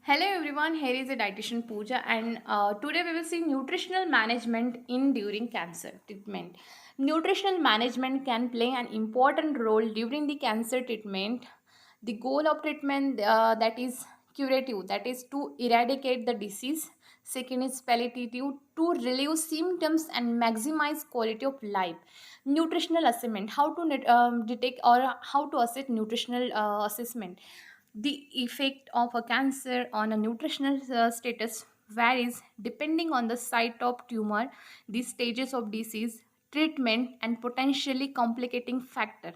Hello everyone, here is a dietitian Pooja, and today we will see nutritional management in during cancer treatment. Nutritional management can play an important role during the cancer treatment. The goal of treatment that is curative, that is to eradicate the disease. Second is palliative, to relieve symptoms and maximize quality of life. Nutritional assessment, how to detect or how to assess nutritional assessment. The effect of a cancer on a nutritional status varies depending on the site of tumor, the stages of disease, treatment, and potentially complicating factor.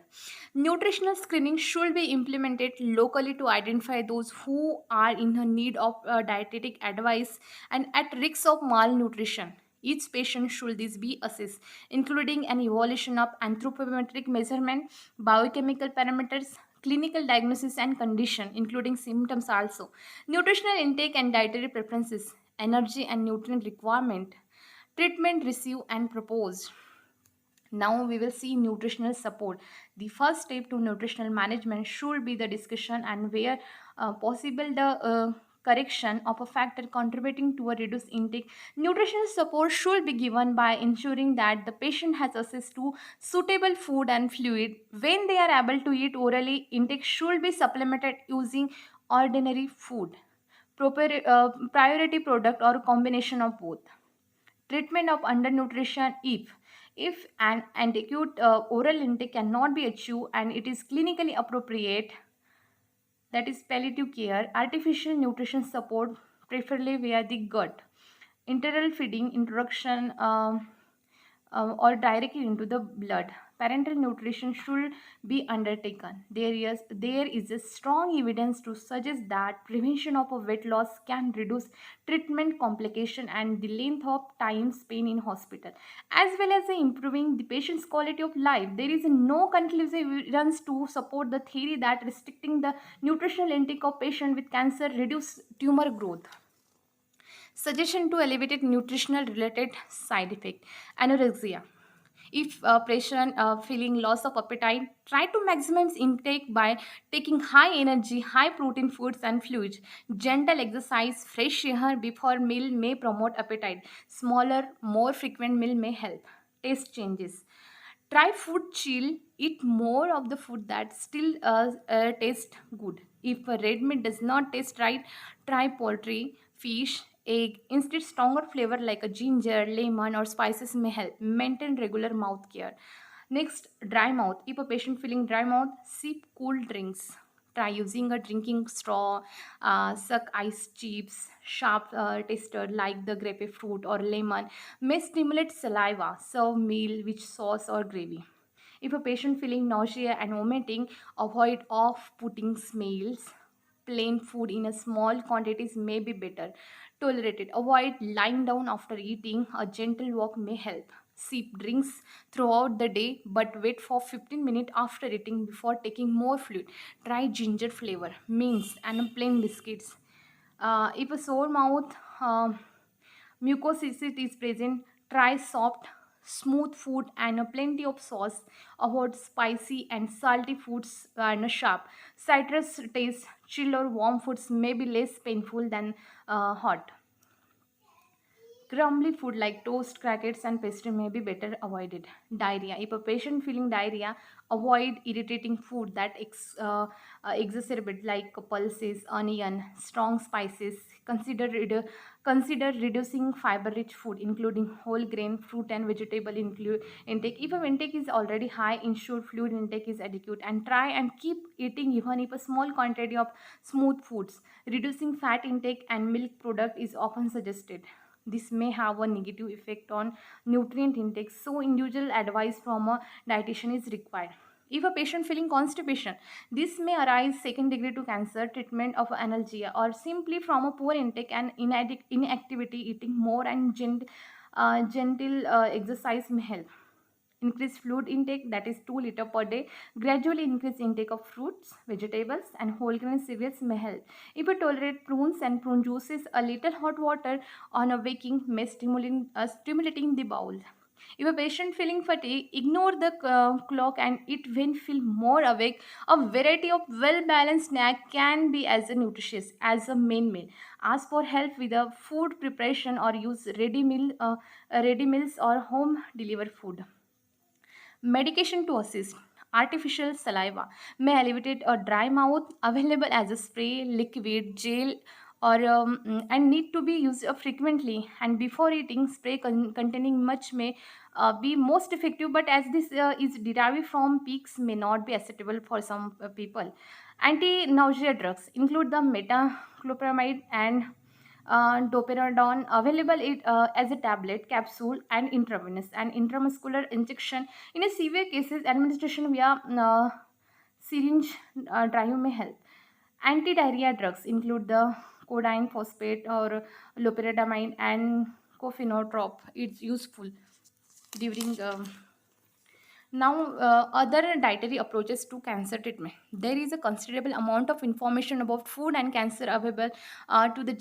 Nutritional screening should be implemented locally to identify those who are in need of dietetic advice and at risk of malnutrition. Each patient should this be assessed, including an evaluation of anthropometric measurement, biochemical parameters, clinical diagnosis and condition, including symptoms also, nutritional intake and dietary preferences, energy and nutrient requirement, treatment receive and proposed. Now we will see nutritional support. The first step to nutritional management should be the discussion and where possible the correction of a factor contributing to a reduced intake. Nutritional support should be given by ensuring that the patient has access to suitable food and fluid. When they are able to eat orally, intake should be supplemented using ordinary food, priority product or combination of both. Treatment of undernutrition, if an acute oral intake cannot be achieved and it is clinically appropriate, that is palliative care, artificial nutrition support, preferably via the gut, enteral feeding, introduction, or directly into the blood. Parental nutrition should be undertaken. There is a strong evidence to suggest that prevention of a weight loss can reduce treatment complication and the length of time spent in hospital, as well as improving the patient's quality of life. There is no conclusive evidence to support the theory that restricting the nutritional intake of patient with cancer reduce tumor growth. Suggestion to elevated nutritional related side effect. Anorexia. If a patient feeling loss of appetite, try to maximize intake by taking high energy, high protein foods and fluids. Gentle exercise, fresh air before meal may promote appetite. Smaller, more frequent meal may help. Taste changes. Try food chill. Eat more of the food that still tastes good. If a red meat does not taste right, try poultry, fish, egg. Instead, stronger flavor like a ginger, lemon, or spices may help. Maintain regular mouth care. Next, dry mouth. If a patient feeling dry mouth, sip cool drinks. Try using a drinking straw, suck ice chips, sharp taster like the grapefruit or lemon may stimulate saliva. Serve meal with sauce or gravy. If a patient feeling nausea and vomiting, avoid off-putting smells. Plain food in a small quantities may be better. Tolerated. Avoid lying down after eating. A gentle walk may help. Sip drinks throughout the day, but wait for 15 minutes after eating before taking more fluid. Try ginger flavor, mints, and plain biscuits. If a sore mouth, mucositis is present, try soft, smooth food and plenty of sauce. Avoid spicy and salty foods and sharp. Citrus taste, chill or warm foods may be less painful than hot. Crumbly food like toast, crackers, and pastry may be better avoided. Diarrhea. If a patient feeling diarrhea, avoid irritating food that exacerbate like pulses, onion, strong spices. Consider reducing fiber-rich food, including whole grain, fruit, and vegetable intake. If a intake is already high, ensure fluid intake is adequate, and try and keep eating even if a small quantity of smooth foods. Reducing fat intake and milk product is often suggested. This may have a negative effect on nutrient intake, so individual advice from a dietitian is required. If a patient feeling constipation, this may arise second degree to cancer, treatment of analgesia, or simply from a poor intake and inactivity. Eating more and gentle exercise may help. Increase fluid intake, that is 2 liters per day. Gradually increase intake of fruits, vegetables, and whole grain cereals may help. If you tolerate prunes and prune juices, a little hot water on a waking may stimulating the bowel. If a patient feeling fatigue, ignore the clock and eat when feel more awake. A variety of well-balanced snack can be as nutritious as a main meal. Ask for help with the food preparation or use ready meals or home delivered food. Medication to assist. Artificial saliva may alleviate a dry mouth, available as a spray, liquid, gel, or and need to be used frequently. And before eating, spray containing much may be most effective, but as this is derived from peaks, may not be acceptable for some people. Anti-nausea drugs include the metoclopramide and doperidone, available as a tablet, capsule, and intravenous and intramuscular injection. In a severe cases, administration via syringe drive may help. Anti-diarrhea drugs include the codeine phosphate or loperamide and cofinotrop. It's useful during now, other dietary approaches to cancer treatment. There is a considerable amount of information about food and cancer available to the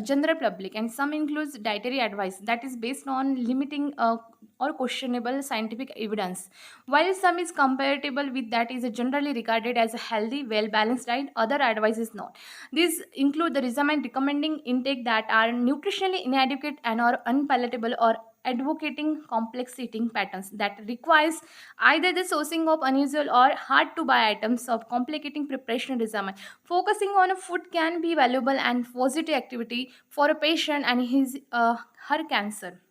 general public, and some includes dietary advice that is based on limiting or questionable scientific evidence. While some is compatible with that is generally regarded as a healthy, well-balanced diet, other advice is not. These include the regimen recommending intake that are nutritionally inadequate and are unpalatable or advocating complex eating patterns that requires either the sourcing of unusual or hard to buy items of complicating preparation regimen. Focusing on a food can be valuable and positive activity for a patient and his her cancer,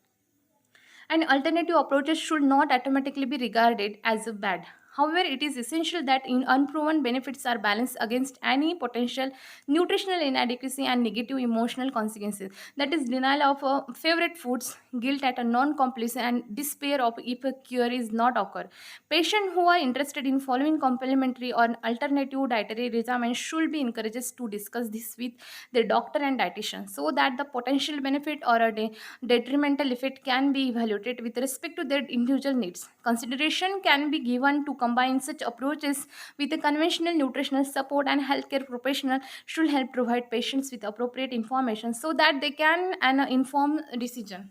and alternative approaches should not automatically be regarded as a bad. However, it is essential that unproven benefits are balanced against any potential nutritional inadequacy and negative emotional consequences. That is, denial of favorite foods, guilt at a non-completion, and despair of if a cure is not occur. Patients who are interested in following complementary or alternative dietary regimen should be encouraged to discuss this with their doctor and dietitian so that the potential benefit or a detrimental effect can be evaluated with respect to their individual needs. Consideration can be given to combine such approaches with a conventional nutritional support, and healthcare professional should help provide patients with appropriate information so that they can an informed decision.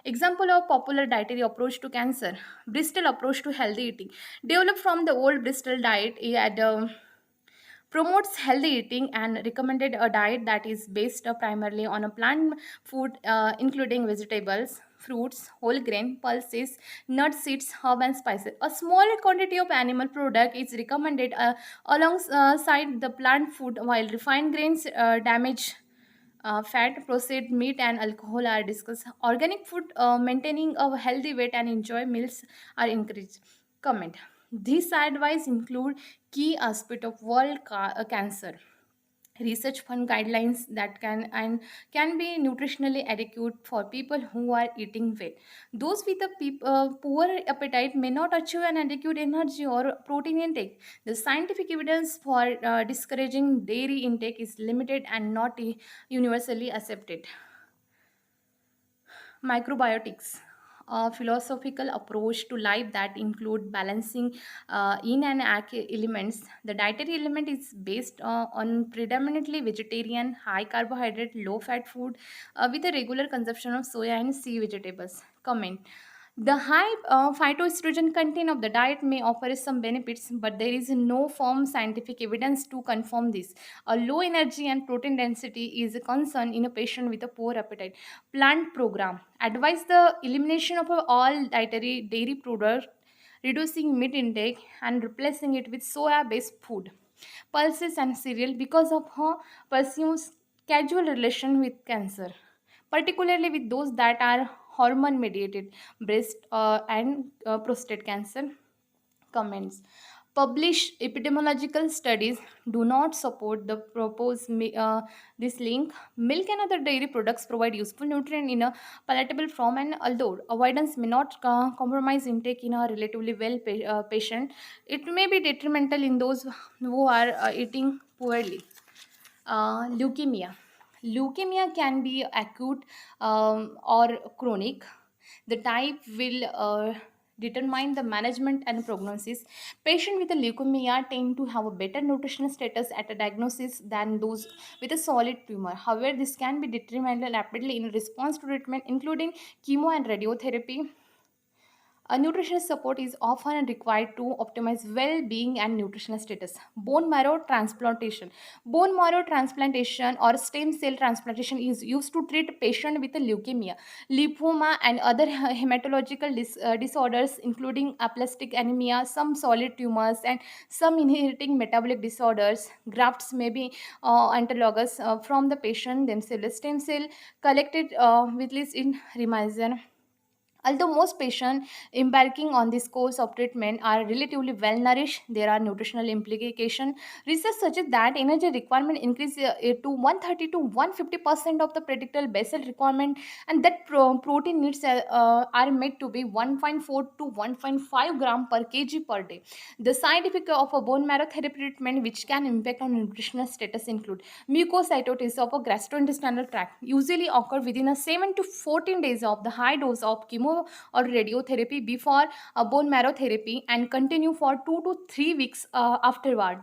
Example of popular dietary approach to cancer: Bristol approach to healthy eating. Developed from the old Bristol diet, it had promotes healthy eating and recommended a diet that is based primarily on a plant food, including vegetables, fruits, whole grain, pulses, nuts, seeds, herb, and spices. A smaller quantity of animal product is recommended alongside the plant food, while refined grains damage fat, processed meat, and alcohol are discussed. Organic food, maintaining a healthy weight and enjoy meals are encouraged. Comment. This advice include key aspect of cancer research fund guidelines that can be nutritionally adequate for people who are eating well. Those with a poor appetite may not achieve an adequate energy or protein intake. The scientific evidence for discouraging dairy intake is limited and not universally accepted. Microbiotics, a philosophical approach to life that include balancing in and elements. The dietary element is based on predominantly vegetarian, high carbohydrate, low fat food with a regular consumption of soya and sea vegetables. Comment. The high phytoestrogen content of the diet may offer some benefits, but there is no firm scientific evidence to confirm this. A low energy and protein density is a concern in a patient with a poor appetite. Plant program advise the elimination of all dietary dairy products, reducing meat intake, and replacing it with soya-based food, pulses, and cereal because of her pursues casual relation with cancer, particularly with those that are hormone mediated, breast and prostate cancer. Comments. Published epidemiological studies do not support the proposed this link. Milk and other dairy products provide useful nutrient in a palatable form, and although avoidance may not compromise intake in a relatively well patient, it may be detrimental in those who are eating poorly. Leukemia. Leukemia can be acute or chronic. The type will determine the management and prognosis. Patients with a leukemia tend to have a better nutritional status at a diagnosis than those with a solid tumor. However, this can be detrimental rapidly in response to treatment, including chemo and radiotherapy. A nutritional support is often required to optimize well-being and nutritional status. Bone marrow transplantation. Bone marrow transplantation or stem cell transplantation is used to treat patients with leukemia, lymphoma, and other hematological disorders, including aplastic anemia, some solid tumors, and some inheriting metabolic disorders. Grafts may be autologous from the patient themselves. Stem cell collected with least in Remisen. Although most patients embarking on this course of treatment are relatively well nourished, there are nutritional implications. Research suggests that energy requirement increases to 130 to 150% of the predicted basal requirement, and that protein needs are made to be 1.4 to 1.5 gram per kg per day. The side effects of a bone marrow therapy treatment, which can impact on nutritional status, include mucositis of a gastrointestinal tract, usually occur within a 7 to 14 days of the high dose of chemo or radiotherapy before a bone marrow therapy, and continue for 2 to 3 weeks afterward.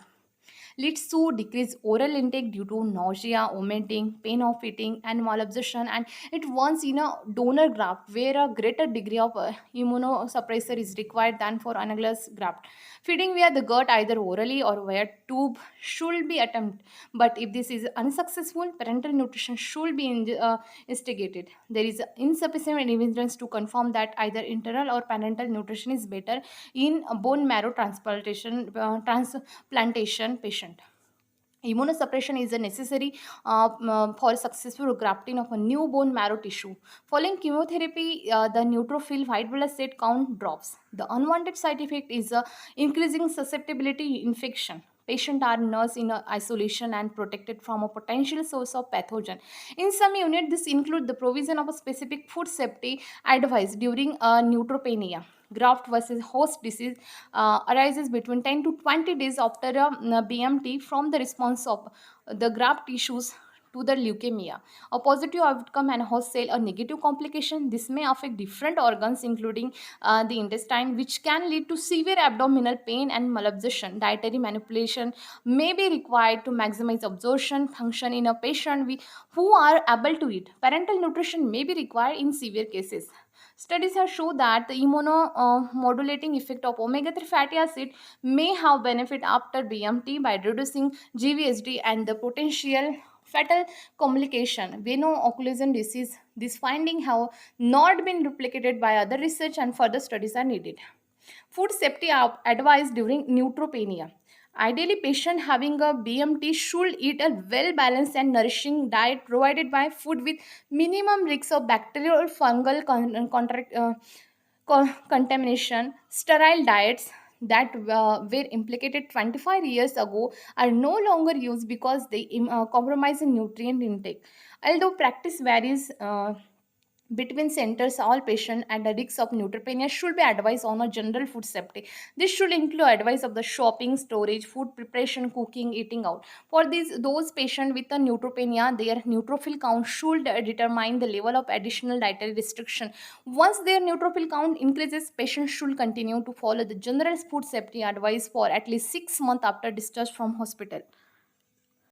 Leads to decreased oral intake due to nausea, vomiting, pain of eating, and malabsorption. And it once in a donor graft where a greater degree of immunosuppressor is required than for analogous graft. Feeding via the gut, either orally or via tube, should be attempted. But if this is unsuccessful, parental nutrition should be instigated. There is insufficient evidence to confirm that either internal or parental nutrition is better in a bone marrow transplantation patient. Immunosuppression is a necessary for successful grafting of a new bone marrow tissue. Following chemotherapy, the neutrophil white blood cell count drops. The unwanted side effect is increasing susceptibility to infection. Patients are nursed in isolation and protected from a potential source of pathogen. In some units, this includes the provision of a specific food safety advice during neutropenia. Graft versus host disease arises between 10 to 20 days after a BMT from the response of the graft tissues to the leukemia. A positive outcome and host cell, a negative complication. This may affect different organs, including the intestine, which can lead to severe abdominal pain and malabsorption. Dietary manipulation may be required to maximize absorption function in a patient who are able to eat. Parental nutrition may be required in severe cases. Studies have shown that the immunomodulating effect of omega-3 fatty acid may have benefit after BMT by reducing GVHD and the potential fatal complication, veno-occlusion disease. These findings have not been replicated by other research and further studies are needed. Food safety advice during neutropenia. Ideally, patient having a BMT should eat a well-balanced and nourishing diet provided by food with minimum risks of bacterial or fungal contamination. Sterile diets that were implicated 25 years ago are no longer used because they compromise in nutrient intake. Although practice varies between centers, all patients at the risk of neutropenia should be advised on a general food safety. This should include advice of the shopping, storage, food preparation, cooking, eating out. For those patients with a neutropenia, their neutrophil count should determine the level of additional dietary restriction. Once their neutrophil count increases, patients should continue to follow the general food safety advice for at least 6 months after discharge from hospital.